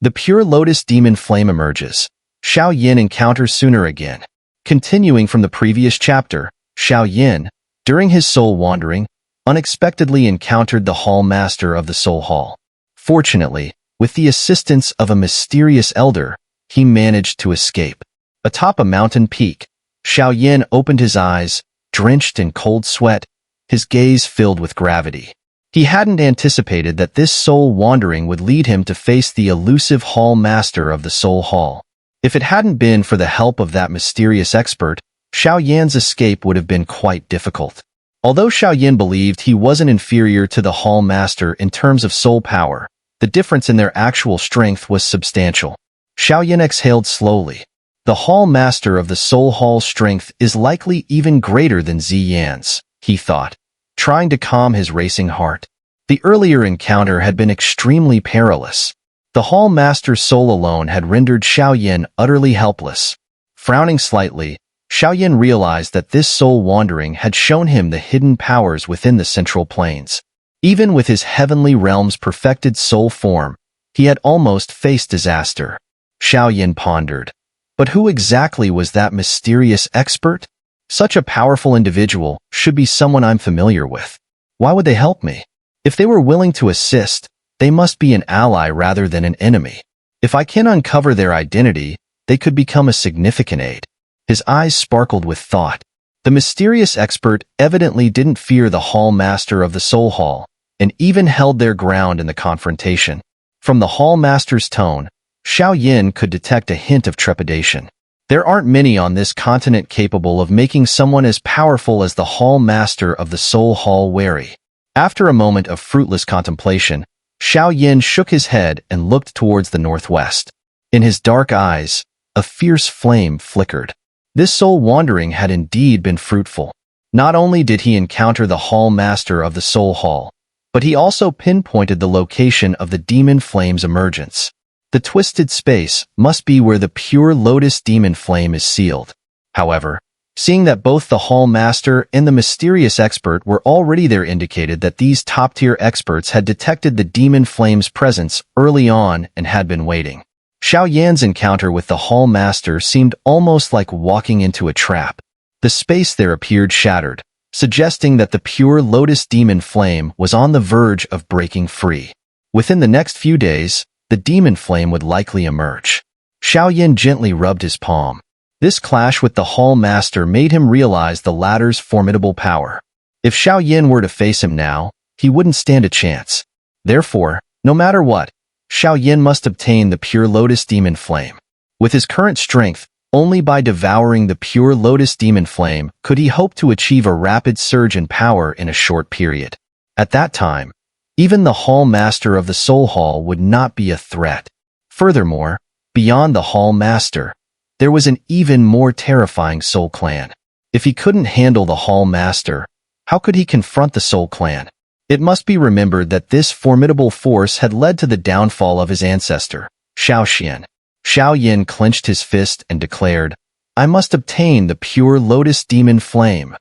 The Pure Lotus Demon Flame emerges. Xiao Yin encounters sooner again. Continuing from the previous chapter, Xiao Yin, during his soul wandering, unexpectedly encountered the Hall Master of the Soul Hall. Fortunately, with the assistance of a mysterious elder, he managed to escape. Atop a mountain peak, Xiao Yin opened his eyes, drenched in cold sweat, his gaze filled with gravity. He hadn't anticipated that this soul wandering would lead him to face the elusive Hall Master of the Soul Hall. If it hadn't been for the help of that mysterious expert, Xiao Yan's escape would have been quite difficult. Although Xiao Yin believed he wasn't inferior to the Hall Master in terms of soul power, the difference in their actual strength was substantial. Xiao Yin exhaled slowly. The Hall Master of the Soul Hall's strength is likely even greater than Ziyan's, he thought, trying to calm his racing heart. The earlier encounter had been extremely perilous. The Hall Master's soul alone had rendered Xiao Yin utterly helpless. Frowning slightly, Xiao Yin realized that this soul wandering had shown him the hidden powers within the central planes. Even with his heavenly realm's perfected soul form, he had almost faced disaster. Xiao Yin pondered. But who exactly was that mysterious expert? Such a powerful individual should be someone I'm familiar with. Why would they help me? If they were willing to assist, they must be an ally rather than an enemy. If I can uncover their identity, they could become a significant aid. His eyes sparkled with thought. The mysterious expert evidently didn't fear the Hall Master of the Soul Hall, and even held their ground in the confrontation. From the Hall Master's tone, Xiao Yin could detect a hint of trepidation. There aren't many on this continent capable of making someone as powerful as the Hall Master of the Soul Hall wary. After a moment of fruitless contemplation, Xiao Yin shook his head and looked towards the northwest. In his dark eyes, a fierce flame flickered. This soul wandering had indeed been fruitful. Not only did he encounter the Hall Master of the Soul Hall, but he also pinpointed the location of the Demon Flame's emergence. The twisted space must be where the Pure Lotus Demon Flame is sealed. However, seeing that both the Hall Master and the mysterious expert were already there indicated that these top-tier experts had detected the Demon Flame's presence early on and had been waiting. Xiao Yan's encounter with the Hall Master seemed almost like walking into a trap. The space there appeared shattered, suggesting that the Pure Lotus Demon Flame was on the verge of breaking free. Within the next few days, the Demon Flame would likely emerge. Xiao Yin gently rubbed his palm. This clash with the Hall Master made him realize the latter's formidable power. If Xiao Yin were to face him now, he wouldn't stand a chance. Therefore, no matter what, Xiao Yin must obtain the Pure Lotus Demon Flame. With his current strength, only by devouring the Pure Lotus Demon Flame could he hope to achieve a rapid surge in power in a short period. At that time, even the Hall Master of the Soul Hall would not be a threat. Furthermore, beyond the Hall Master, there was an even more terrifying Soul Clan. If he couldn't handle the Hall Master, how could he confront the Soul Clan? It must be remembered that this formidable force had led to the downfall of his ancestor, Xiao. Xiao Yin clenched his fist and declared, "I must obtain the Pure Lotus Demon Flame."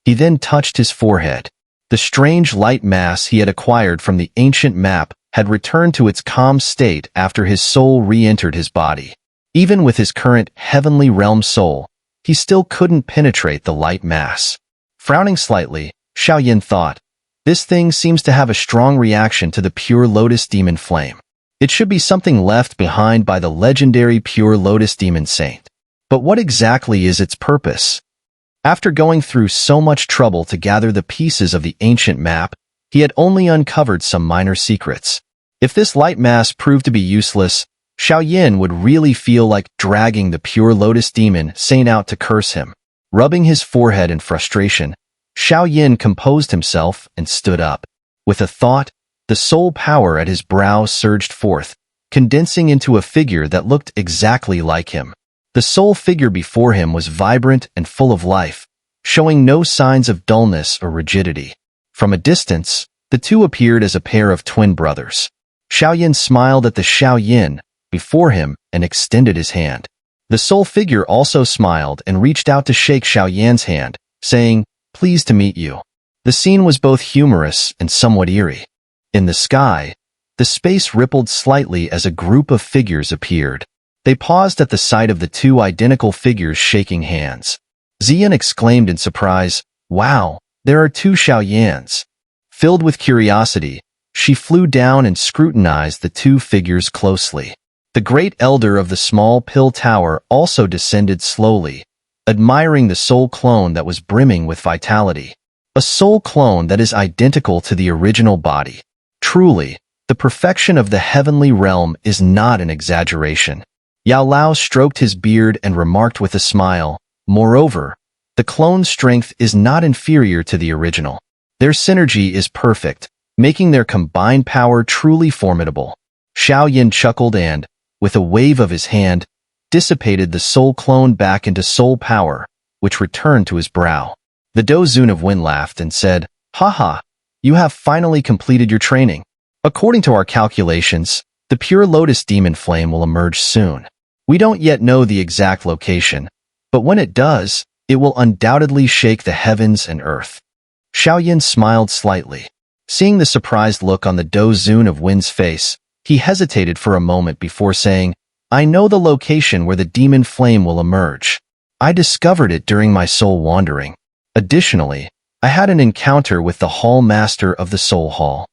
He then touched his forehead. The strange light mass he had acquired from the ancient map had returned to its calm state after his soul re-entered his body. Even with his current heavenly realm soul, he still couldn't penetrate the light mass. Frowning slightly, Xiao Yin thought, "This thing seems to have a strong reaction to the Pure Lotus Demon Flame. It should be something left behind by the legendary Pure Lotus Demon Saint. But what exactly is its purpose?" After going through so much trouble to gather the pieces of the ancient map, he had only uncovered some minor secrets. If this light mass proved to be useless, Xiao Yin would really feel like dragging the Pure Lotus Demon Saint out to curse him. Rubbing his forehead in frustration, Xiao Yin composed himself and stood up. With a thought, the soul power at his brow surged forth, condensing into a figure that looked exactly like him. The soul figure before him was vibrant and full of life, showing no signs of dullness or rigidity. From a distance, the two appeared as a pair of twin brothers. Xiao Yin smiled at the Xiao Yin before him and extended his hand. The soul figure also smiled and reached out to shake Xiao Yan's hand, saying, "Pleased to meet you." The scene was both humorous and somewhat eerie. In the sky, The space rippled slightly as a group of figures appeared. They paused at the sight of the two identical figures shaking hands. Xian exclaimed in surprise, "Wow, there are two Xiaoyans." Filled with curiosity, she flew down and scrutinized the two figures closely. The great elder of the small pill tower also descended slowly, admiring the soul clone that was brimming with vitality. A soul clone that is identical to the original body. Truly, the perfection of the heavenly realm is not an exaggeration. Yao Lao stroked his beard and remarked with a smile, "Moreover, the clone's strength is not inferior to the original. Their synergy is perfect, making their combined power truly formidable." Xiao chuckled and, with a wave of his hand, dissipated the soul clone back into soul power, which returned to his brow. The Dozun of Wind laughed and said, "Haha, you have finally completed your training. According to our calculations, the Pure Lotus Demon Flame will emerge soon. We don't yet know the exact location, but when it does, it will undoubtedly shake the heavens and earth." Xiao smiled slightly. Seeing the surprised look on the Dozun of Wind's face, he hesitated for a moment before saying, "I know the location where the demon flame will emerge. I discovered it during my soul wandering. Additionally, I had an encounter with the Hall Master of the Soul Hall."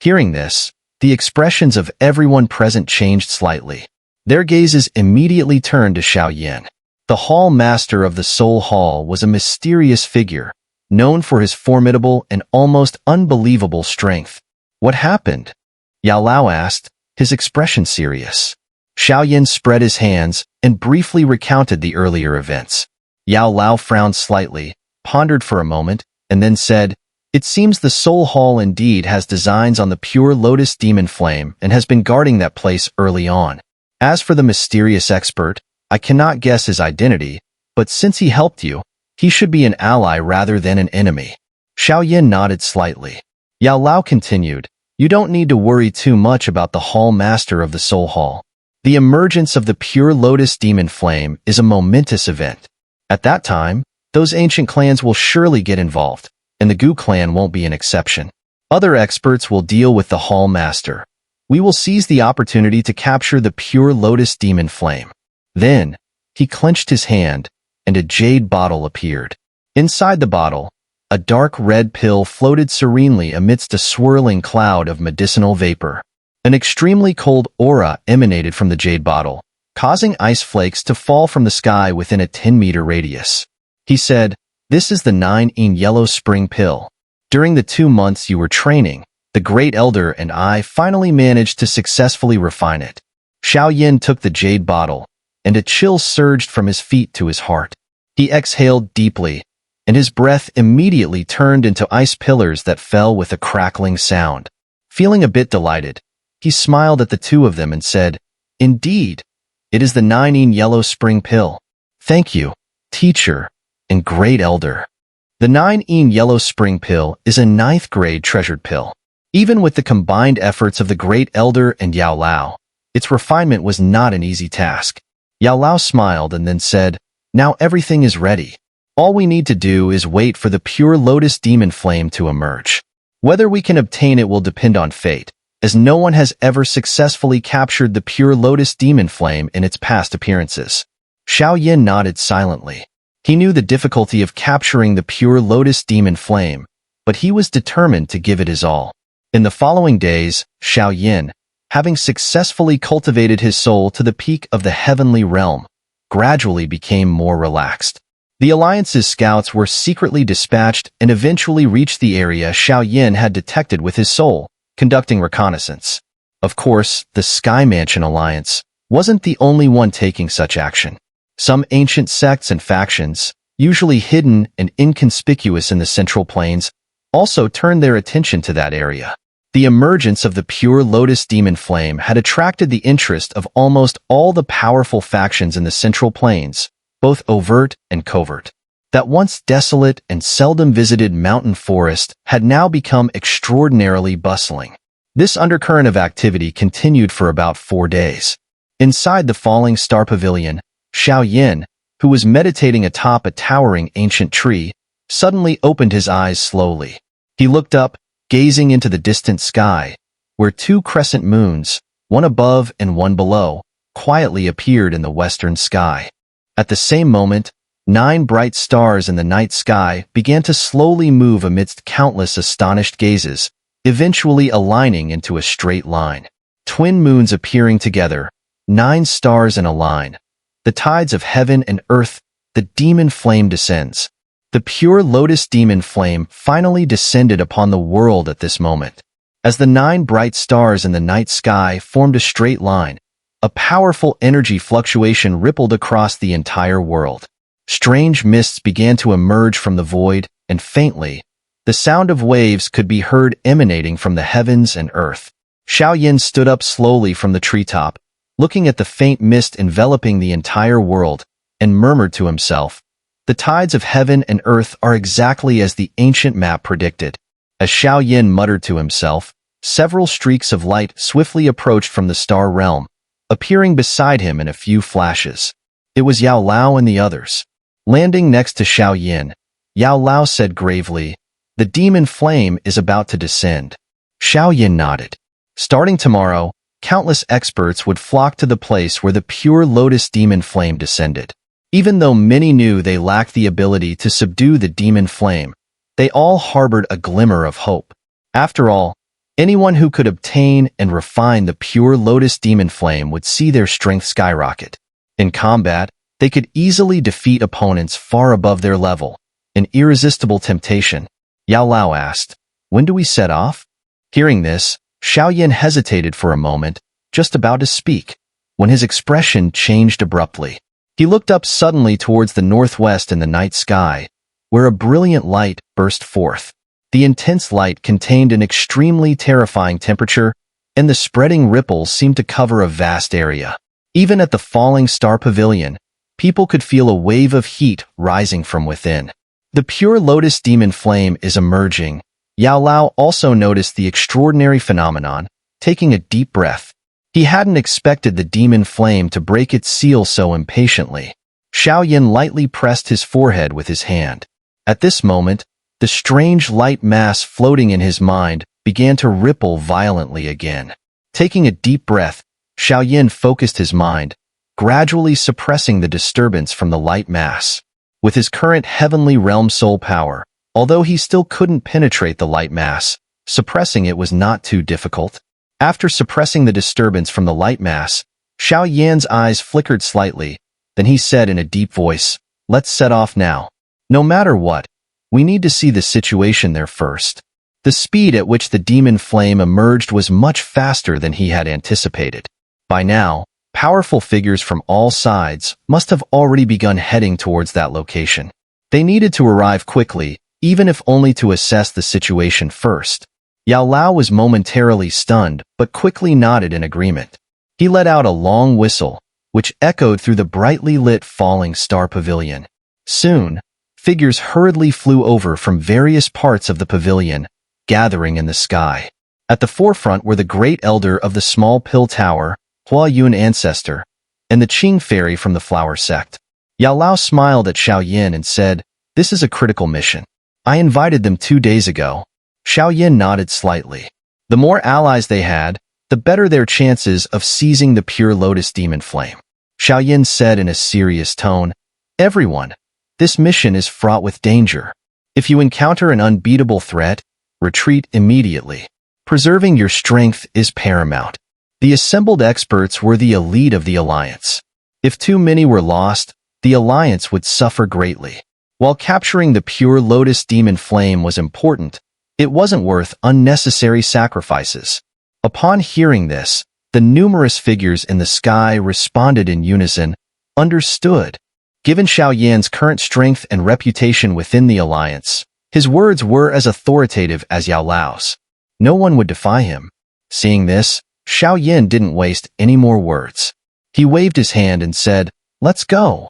Hearing this, the expressions of everyone present changed slightly. Their gazes immediately turned to Xiao. The Hall Master of the Soul Hall was a mysterious figure, known for his formidable and almost unbelievable strength. "What happened?" Yao Lao asked, his expression serious. Xiao spread his hands and briefly recounted the earlier events. Yao Lao frowned slightly, pondered for a moment, and then said, "It seems the Soul Hall indeed has designs on the Pure Lotus Demon Flame and has been guarding that place early on. As for the mysterious expert, I cannot guess his identity, but since he helped you, he should be an ally rather than an enemy." Xiao nodded slightly. Yao Lao continued, "You don't need to worry too much about the Hall Master of the Soul Hall. The emergence of the Pure Lotus Demon Flame is a momentous event. At that time, those ancient clans will surely get involved, and the Gu clan won't be an exception. Other experts will deal with the Hall Master. We will seize the opportunity to capture the Pure Lotus Demon Flame." Then, he clenched his hand, and a jade bottle appeared. Inside the bottle, a dark red pill floated serenely amidst a swirling cloud of medicinal vapor. An extremely cold aura emanated from the jade bottle, causing ice flakes to fall from the sky within a 10-meter radius. He said, "This is the 9-in yellow spring pill. During the 2 months you were training, the Great Elder and I finally managed to successfully refine it." Xiao took the jade bottle, and a chill surged from his feet to his heart. He exhaled deeply, and his breath immediately turned into ice pillars that fell with a crackling sound. Feeling a bit delighted, he smiled at the two of them and said, "Indeed, it is the 9-in yellow spring pill. Thank you, teacher and Great Elder." The 9-in yellow spring pill is a 9th-grade treasured pill. Even with the combined efforts of the Great Elder and Yao Lao, its refinement was not an easy task. Yao Lao smiled and then said, "Now everything is ready. All we need to do is wait for the Pure Lotus Demon Flame to emerge. Whether we can obtain it will depend on fate, as no one has ever successfully captured the Pure Lotus Demon Flame in its past appearances." Xiao nodded silently. He knew the difficulty of capturing the Pure Lotus Demon Flame, but he was determined to give it his all. In the following days, Xiao, having successfully cultivated his soul to the peak of the heavenly realm, gradually became more relaxed. The Alliance's scouts were secretly dispatched and eventually reached the area Xiao had detected with his soul, conducting reconnaissance. Of course, the Sky Mansion Alliance wasn't the only one taking such action. Some ancient sects and factions, usually hidden and inconspicuous in the Central Plains, also turned their attention to that area. The emergence of the Pure Lotus Demon Flame had attracted the interest of almost all the powerful factions in the Central Plains, both overt and covert. That once desolate and seldom visited mountain forest had now become extraordinarily bustling. This undercurrent of activity continued for about 4 days. Inside the Falling Star Pavilion, Xiao, who was meditating atop a towering ancient tree, suddenly opened his eyes slowly. He looked up, gazing into the distant sky, where two crescent moons, one above and one below, quietly appeared in the western sky. At the same moment, 9 bright stars in the night sky began to slowly move amidst countless astonished gazes, eventually aligning into a straight line. Twin moons appearing together, 9 stars in a line. The tides of heaven and earth, the demon flame descends. The pure lotus demon flame finally descended upon the world at this moment. As the 9 bright stars in the night sky formed a straight line, a powerful energy fluctuation rippled across the entire world. Strange mists began to emerge from the void, and faintly, the sound of waves could be heard emanating from the heavens and earth. Xiao stood up slowly from the treetop, looking at the faint mist enveloping the entire world, and murmured to himself, "The tides of heaven and earth are exactly as the ancient map predicted." As Xiao muttered to himself, several streaks of light swiftly approached from the star realm, appearing beside him in a few flashes. It was Yao Lao and the others. Landing next to Xiao, Yao Lao said gravely, "The demon flame is about to descend." Xiao nodded. Starting tomorrow, countless experts would flock to the place where the pure lotus demon flame descended. Even though many knew they lacked the ability to subdue the demon flame, they all harbored a glimmer of hope. After all, anyone who could obtain and refine the pure lotus demon flame would see their strength skyrocket. In combat, they could easily defeat opponents far above their level. An irresistible temptation. Yao Lao asked, "When do we set off?" Hearing this, Xiao hesitated for a moment, just about to speak, when his expression changed abruptly. He looked up suddenly towards the northwest in the night sky, where a brilliant light burst forth. The intense light contained an extremely terrifying temperature, and the spreading ripples seemed to cover a vast area. Even at the falling star pavilion, people could feel a wave of heat rising from within. The pure lotus demon flame is emerging. Yao Lao also noticed the extraordinary phenomenon, taking a deep breath. He hadn't expected the demon flame to break its seal so impatiently. Xiao lightly pressed his forehead with his hand. At this moment, the strange light mass floating in his mind began to ripple violently again. Taking a deep breath, Xiao focused his mind, gradually suppressing the disturbance from the light mass. With his current heavenly realm soul power, although he still couldn't penetrate the light mass, suppressing it was not too difficult. After suppressing the disturbance from the light mass, Xiao eyes flickered slightly, then he said in a deep voice, "Let's set off now. No matter what, we need to see the situation there first." The speed at which the demon flame emerged was much faster than he had anticipated. By now, powerful figures from all sides must have already begun heading towards that location. They needed to arrive quickly, even if only to assess the situation first. Yao Lao was momentarily stunned, but quickly nodded in agreement. He let out a long whistle, which echoed through the brightly lit falling star pavilion. Soon, figures hurriedly flew over from various parts of the pavilion, gathering in the sky. At the forefront were the great elder of the small pill tower, Yuewen ancestor, and the Qing fairy from the flower sect. Yao Lao smiled at Xiao and said, "This is a critical mission. I invited them 2 days ago." Xiao nodded slightly. The more allies they had, the better their chances of seizing the pure lotus demon flame. Xiao said in a serious tone, "Everyone, this mission is fraught with danger. If you encounter an unbeatable threat, retreat immediately. Preserving your strength is paramount." The assembled experts were the elite of the alliance. If too many were lost, the alliance would suffer greatly. While capturing the pure lotus demon flame was important, it wasn't worth unnecessary sacrifices. Upon hearing this, the numerous figures in the sky responded in unison, "Understood." Given Xiao current strength and reputation within the alliance, his words were as authoritative as Yao Lao's. No one would defy him. Seeing this, Xiao didn't waste any more words. He waved his hand and said, "Let's go."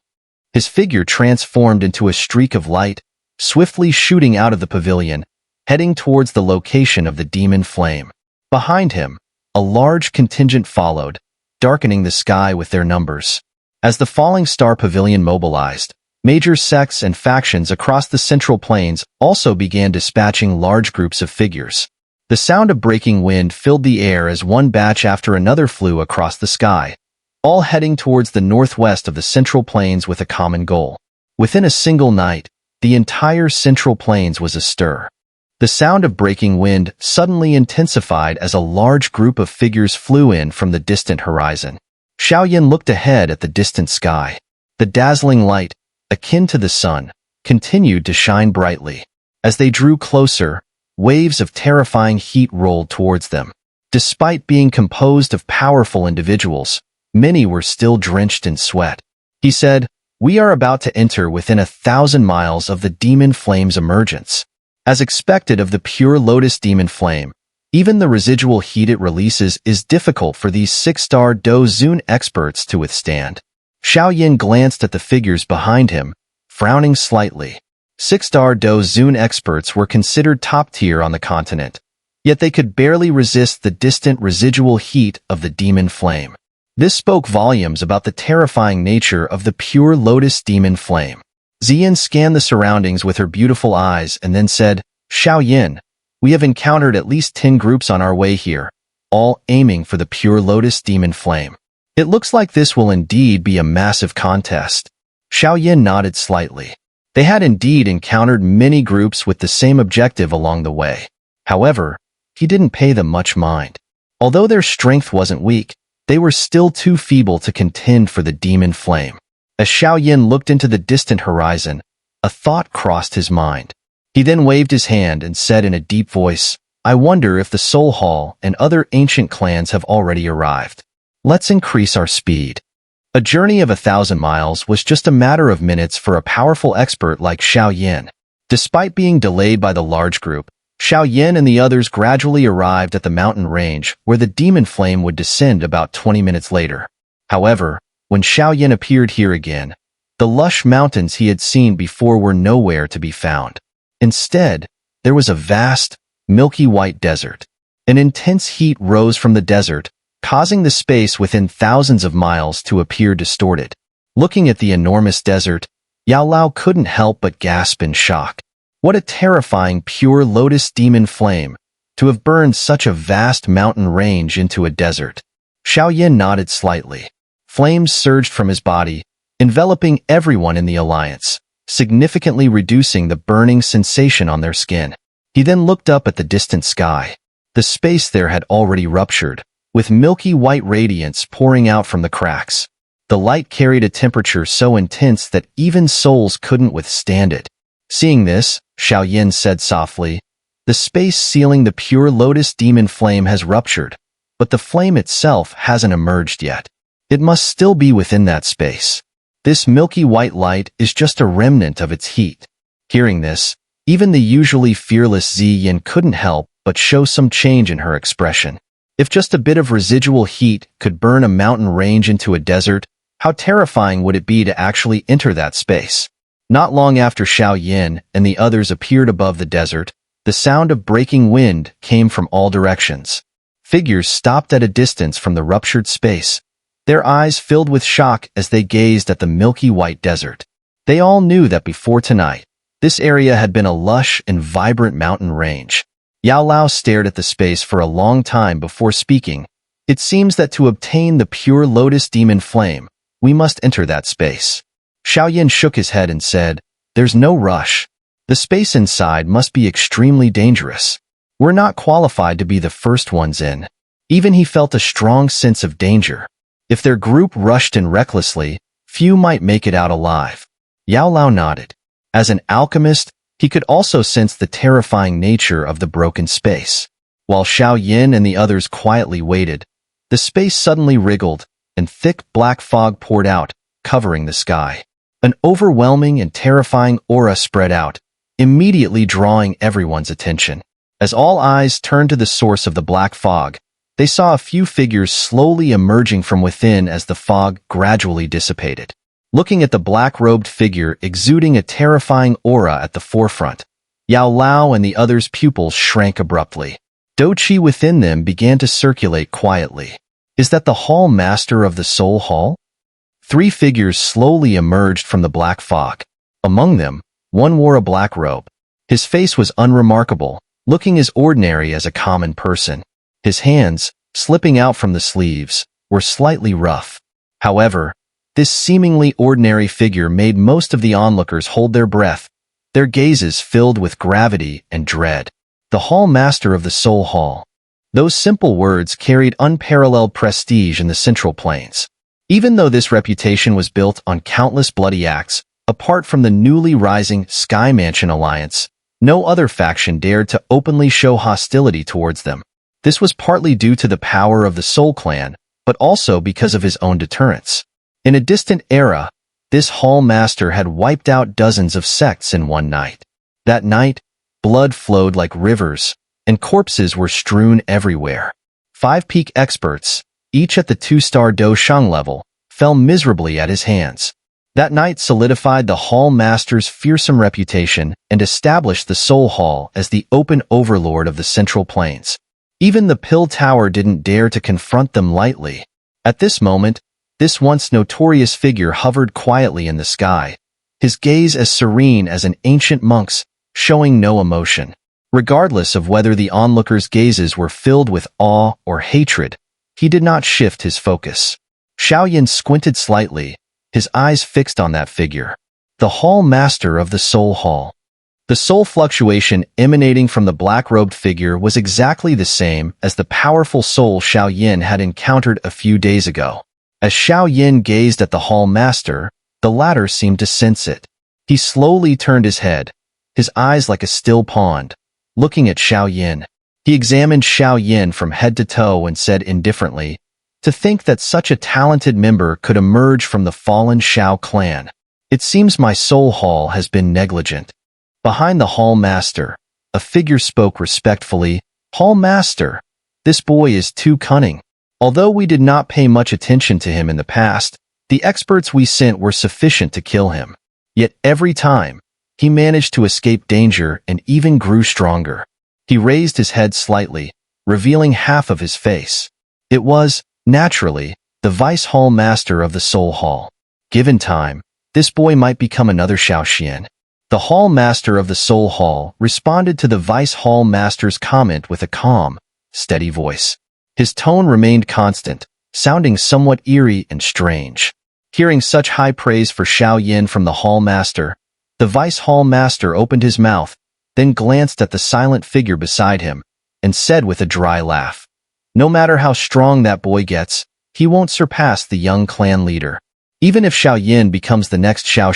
His figure transformed into a streak of light, swiftly shooting out of the pavilion, heading towards the location of the demon flame. Behind him, a large contingent followed, darkening the sky with their numbers. As the falling star pavilion mobilized, major sects and factions across the central plains also began dispatching large groups of figures. The sound of breaking wind filled the air as one batch after another flew across the sky, all heading towards the northwest of the Central Plains with a common goal. Within a single night, the entire Central Plains was astir. The sound of breaking wind suddenly intensified as a large group of figures flew in from the distant horizon. Xiao looked ahead at the distant sky. The dazzling light, akin to the sun, continued to shine brightly. As they drew closer, waves of terrifying heat rolled towards them. Despite being composed of powerful individuals, many were still drenched in sweat. He said, "We are about to enter within 1,000 miles of the Demon Flame's emergence." As expected of the Pure Lotus Demon Flame, even the residual heat it releases is difficult for these 6-star Do-Zun experts to withstand. Xiao glanced at the figures behind him, frowning slightly. 6-star Do-Zun experts were considered top-tier on the continent, yet they could barely resist the distant residual heat of the Demon Flame. This spoke volumes about the terrifying nature of the Pure Lotus Demon Flame. Ziyin scanned the surroundings with her beautiful eyes and then said, "Xiao, we have encountered at least 10 groups on our way here, all aiming for the Pure Lotus Demon Flame. It looks like this will indeed be a massive contest." Xiao nodded slightly. They had indeed encountered many groups with the same objective along the way. However, he didn't pay them much mind. Although their strength wasn't weak, they were still too feeble to contend for the Demon Flame. As Xiao looked into the distant horizon, a thought crossed his mind. He then waved his hand and said in a deep voice, "I wonder if the Soul Hall and other ancient clans have already arrived. Let's increase our speed." A journey of 1,000 miles was just a matter of minutes for a powerful expert like Xiao. Despite being delayed by the large group, Xiao and the others gradually arrived at the mountain range where the Demon Flame would descend about 20 minutes later. However, when Xiao appeared here again, the lush mountains he had seen before were nowhere to be found. Instead, there was a vast, milky white desert. An intense heat rose from the desert, causing the space within thousands of miles to appear distorted. Looking at the enormous desert, Yao Lao couldn't help but gasp in shock. What a terrifying Pure Lotus Demon Flame, to have burned such a vast mountain range into a desert. Xiao nodded slightly. Flames surged from his body, enveloping everyone in the alliance, significantly reducing the burning sensation on their skin. He then looked up at the distant sky. The space there had already ruptured, with milky white radiance pouring out from the cracks. The light carried a temperature so intense that even souls couldn't withstand it. Seeing this, Xiao said softly, "The space sealing the Pure Lotus Demon Flame has ruptured, but the flame itself hasn't emerged yet. It must still be within that space. This milky white light is just a remnant of its heat." Hearing this, even the usually fearless Ziyin couldn't help but show some change in her expression. If just a bit of residual heat could burn a mountain range into a desert, how terrifying would it be to actually enter that space? Not long after Xiao and the others appeared above the desert, the sound of breaking wind came from all directions. Figures stopped at a distance from the ruptured space, their eyes filled with shock as they gazed at the milky white desert. They all knew that before tonight, this area had been a lush and vibrant mountain range. Yao Lao stared at the space for a long time before speaking. "It seems that to obtain the Pure Lotus Demon Flame, we must enter that space." Xiao shook his head and said, "There's no rush. The space inside must be extremely dangerous. We're not qualified to be the first ones in." Even he felt a strong sense of danger. If their group rushed in recklessly, few might make it out alive. Yao Lao nodded. As an alchemist, he could also sense the terrifying nature of the broken space. While Xiao and the others quietly waited, the space suddenly wriggled, and thick black fog poured out, covering the sky. An overwhelming and terrifying aura spread out, immediately drawing everyone's attention. As all eyes turned to the source of the black fog, they saw a few figures slowly emerging from within as the fog gradually dissipated. Looking at the black-robed figure exuding a terrifying aura at the forefront, Yao Lao and the others' pupils shrank abruptly. Do-Chi within them began to circulate quietly. Is that the Hall Master of the Soul Hall? 3 figures slowly emerged from the black fog. Among them, one wore a black robe. His face was unremarkable, looking as ordinary as a common person. His hands, slipping out from the sleeves, were slightly rough. However, this seemingly ordinary figure made most of the onlookers hold their breath, their gazes filled with gravity and dread. The Hall Master of the Soul Hall. Those simple words carried unparalleled prestige in the Central Plains. Even though this reputation was built on countless bloody acts, apart from the newly rising Sky Mansion Alliance, no other faction dared to openly show hostility towards them. This was partly due to the power of the Soul Clan, but also because of his own deterrence. In a distant era, this Hall Master had wiped out dozens of sects in one night. That night, blood flowed like rivers, and corpses were strewn everywhere. 5 peak experts, each at the 2-star Do Shang level, fell miserably at his hands. That night solidified the Hall Master's fearsome reputation and established the Soul Hall as the open overlord of the Central Plains. Even the Pill Tower didn't dare to confront them lightly. At this moment, this once notorious figure hovered quietly in the sky, his gaze as serene as an ancient monk's, showing no emotion. Regardless of whether the onlookers' gazes were filled with awe or hatred, he did not shift his focus. Xiao squinted slightly, his eyes fixed on that figure. The Hall Master of the Soul Hall. The soul fluctuation emanating from the black-robed figure was exactly the same as the powerful soul Xiao had encountered a few days ago. As Xiao gazed at the Hall Master, the latter seemed to sense it. He slowly turned his head, his eyes like a still pond, looking at Xiao. He examined Xiao from head to toe and said indifferently, "To think that such a talented member could emerge from the fallen Xiao clan. It seems my soul hall has been negligent." Behind the Hall Master, a figure spoke respectfully, "Hall Master, this boy is too cunning. Although we did not pay much attention to him in the past, the experts we sent were sufficient to kill him. Yet every time, he managed to escape danger and even grew stronger." He raised his head slightly, revealing half of his face. It was, naturally, the Vice Hall Master of the Soul Hall. Given time, this boy might become another Xiao. The Hall Master of the Soul Hall responded to the Vice Hall Master's comment with a calm, steady voice. His tone remained constant, sounding somewhat eerie and strange. Hearing such high praise for Xiao from the Hall Master, the Vice Hall Master opened his mouth, then glanced at the silent figure beside him, and said with a dry laugh, "No matter how strong that boy gets, he won't surpass the young clan leader. Even if Xiao becomes the next Xiao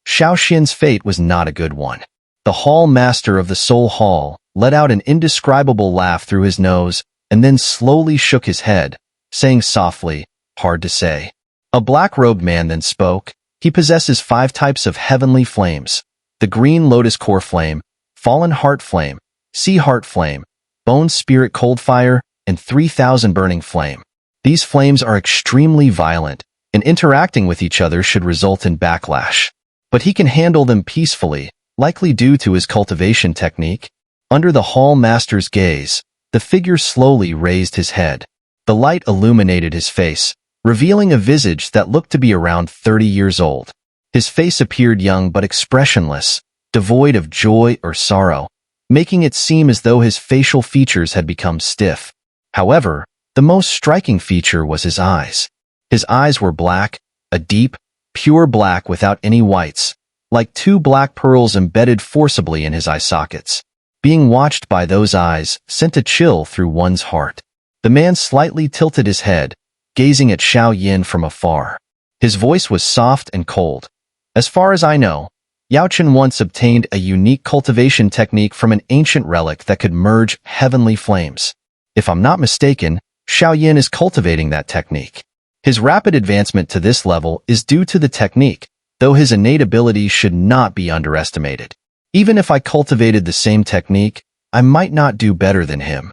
Xian's fate was not a good one." The Hall Master of the Soul Hall let out an indescribable laugh through his nose, and then slowly shook his head, saying softly, "Hard to say." A black-robed man then spoke. "He possesses 5 types of heavenly flames: the Green Lotus Core Flame, Fallen Heart Flame, Sea Heart Flame, Bone Spirit Cold Fire, and 3000 Burning Flame. These flames are extremely violent, and interacting with each other should result in backlash. But he can handle them peacefully, likely due to his cultivation technique." Under the Hall Master's gaze, the figure slowly raised his head. The light illuminated his face, revealing a visage that looked to be around 30 years old. His face appeared young but expressionless, devoid of joy or sorrow, making it seem as though his facial features had become stiff. However, the most striking feature was his eyes. His eyes were black, a deep, pure black without any whites, like 2 black pearls embedded forcibly in his eye sockets. Being watched by those eyes sent a chill through one's heart. The man slightly tilted his head, gazing at Xiao from afar. His voice was soft and cold. "As far as I know, Yaochen once obtained a unique cultivation technique from an ancient relic that could merge heavenly flames. If I'm not mistaken, Xiao is cultivating that technique. His rapid advancement to this level is due to the technique, though his innate abilities should not be underestimated. Even if I cultivated the same technique, I might not do better than him."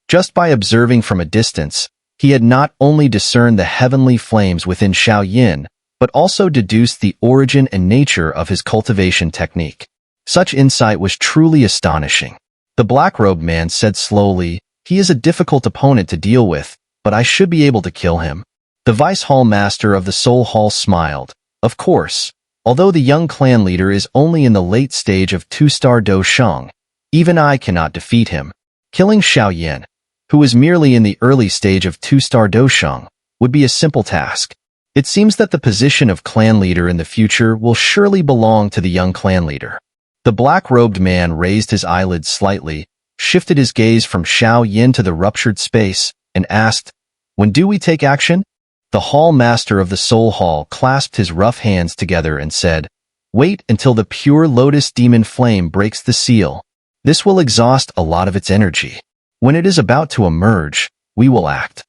Just by observing from a distance, he had not only discerned the heavenly flames within Xiao, but also deduced the origin and nature of his cultivation technique. Such insight was truly astonishing. The black-robed man said slowly, "He is a difficult opponent to deal with, but I should be able to kill him." The Vice Hall Master of the Soul Hall smiled. "Of course, although the young clan leader is only in the late stage of 2-star Do Shang, Even I cannot defeat him. Killing Xiao Yin, who is merely in the early stage of 2-star Dosheng, would be a simple task. It seems that the position of clan leader in the future will surely belong to the young clan leader. The black-robed man raised his eyelids slightly, shifted his gaze from Xiao Yin to the ruptured space, and asked, "When do we take action?" The hall master of the Soul Hall clasped his rough hands together and said, "Wait until the Pure Lotus Demon Flame breaks the seal. This will exhaust a lot of its energy. When it is about to emerge, we will act."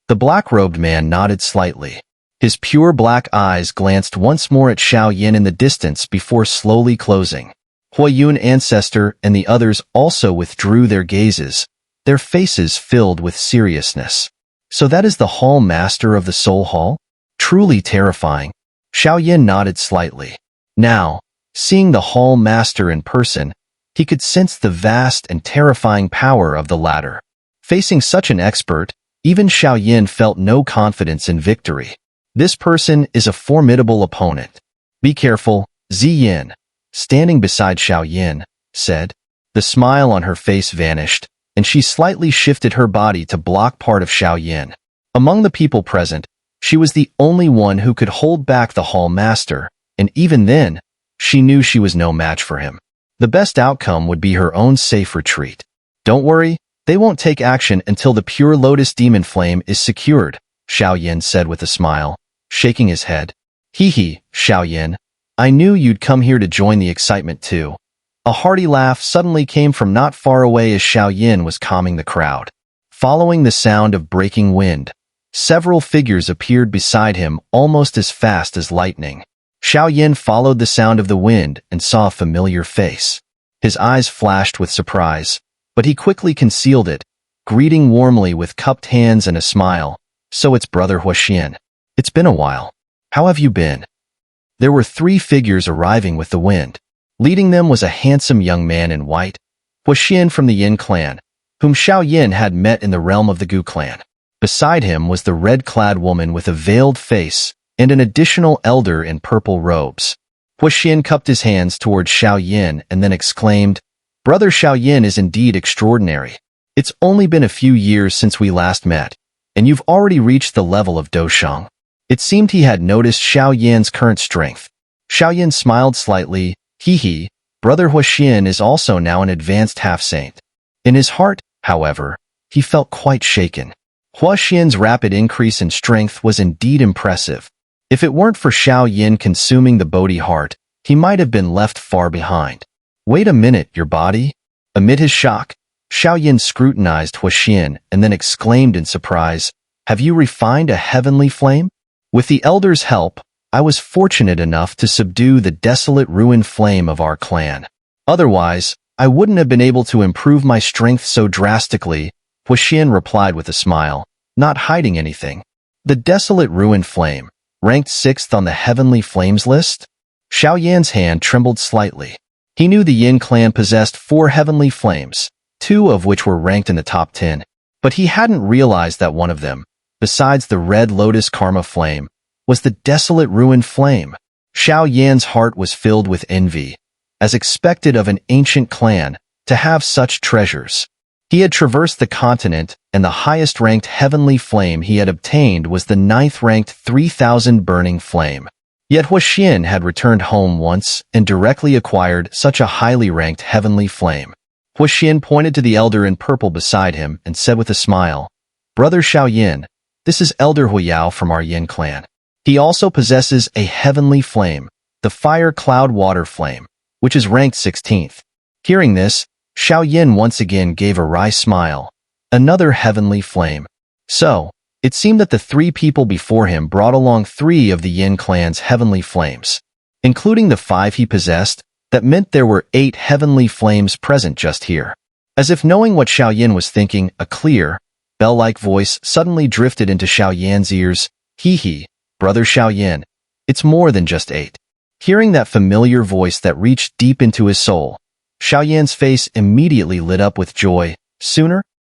The black-robed man nodded slightly. His pure black eyes glanced once more at Xiao Yin in the distance before slowly closing. Huewen ancestor and the others also withdrew their gazes, their faces filled with seriousness. So that is the hall master of the Soul Hall? Truly terrifying. Xiao Yin nodded slightly. Now, seeing the hall master in person, he could sense the vast and terrifying power of the latter. Facing such an expert, even Xiao Yin felt no confidence in victory. This person is a formidable opponent. Be careful, Ziyin, standing beside Xiao Yin, said. The smile on her face vanished, and she slightly shifted her body to block part of Xiao Yin. Among the people present, she was the only one who could hold back the hall master, and even then, she knew she was no match for him. The best outcome would be her own safe retreat. Don't worry, they won't take action until the Pure Lotus Demon Flame is secured, Xiao Yin said with a smile, shaking his head. Hee, Xiao Yin, I knew you'd come here to join the excitement too. A hearty laugh suddenly came from not far away as Xiao Yin was calming the crowd. Following the sound of breaking wind, several figures appeared beside him almost as fast as lightning. Xiao Yin followed the sound of the wind and saw a familiar face. His eyes flashed with surprise, but he quickly concealed it, greeting warmly with cupped hands and a smile. So it's Brother Huaxian. It's been a while. How have you been? There were 3 figures arriving with the wind. Leading them was a handsome young man in white, Huaxian from the Yin clan, whom Xiao Yin had met in the realm of the Gu clan. Beside him was the red-clad woman with a veiled face and an additional elder in purple robes. Huaxian cupped his hands towards Xiao Yin and then exclaimed, Brother Xiao Yin is indeed extraordinary. It's only been a few years since we last met, and you've already reached the level of Dosheng. It seemed he had noticed Xiao Yin's current strength. Xiao Yin smiled slightly. Hee, Brother Huaxian is also now an advanced half-saint. In his heart, however, he felt quite shaken. Huaxian's rapid increase in strength was indeed impressive. If it weren't for Xiao Yin consuming the Bodhi heart, he might have been left far behind. Wait a minute, your body? Amid his shock, Xiao Yin scrutinized Huaxian and then exclaimed in surprise, Have you refined a heavenly flame? With the elder's help, I was fortunate enough to subdue the desolate ruined flame of our clan. Otherwise, I wouldn't have been able to improve my strength so drastically, Huaxian replied with a smile, not hiding anything. The desolate ruined flame, ranked 6th on the heavenly flames list? Xiao Yan's hand trembled slightly. He knew the Yin clan possessed 4 heavenly flames, 2 of which were ranked in the top 10, but he hadn't realized that one of them, besides the red lotus karma flame, was the desolate ruined flame. Xiao Yan's heart was filled with envy, as expected of an ancient clan, to have such treasures. He had traversed the continent, and the highest-ranked heavenly flame he had obtained was the 9th-ranked 3000 burning flame. Yet Huaxian had returned home once and directly acquired such a highly-ranked heavenly flame. Huaxian pointed to the elder in purple beside him and said with a smile, Brother Xiao Yin, this is Elder Huayao from our Yin clan. He also possesses a heavenly flame, the fire cloud water flame, which is ranked 16th. Hearing this, Xiao Yin once again gave a wry smile. Another heavenly flame. So, it seemed that the 3 people before him brought along 3 of the Yin clan's heavenly flames. Including the 5 he possessed, that meant there were 8 heavenly flames present just here. As if knowing what Xiao Yin was thinking, a clear, bell-like voice suddenly drifted into Xiao Yan's ears. Hee, Brother Xiao Yin, it's more than just 8. Hearing that familiar voice that reached deep into his soul, Xiao Yan's face immediately lit up with joy. Sooner,